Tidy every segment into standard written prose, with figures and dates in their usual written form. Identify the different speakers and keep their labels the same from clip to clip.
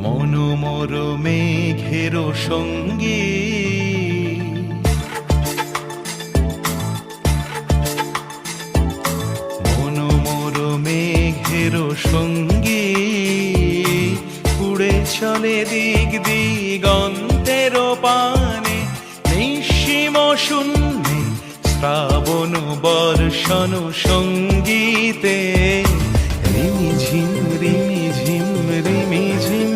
Speaker 1: মনোমর মেঘের সঙ্গী মনোমর মেঘের সঙ্গী উড়ে চলে দিক দিগন্তের পানে নিঃসীম শূন্যে শ্রাবণ বর্ষণ সঙ্গীতে রিমিঝিম রিমিঝিম রিমিঝিম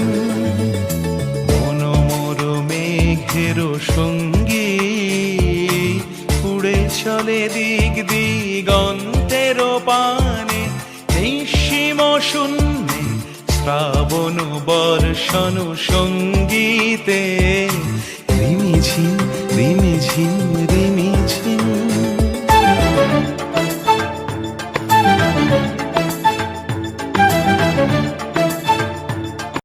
Speaker 1: মনোমর মেঘের সঙ্গী উড়ে চলে দিক দিগন্তের পানে নিঃসীম শূন্যে শ্রাবণ বর্ষণ সঙ্গীতে রিমিঝিম রিমিঝিম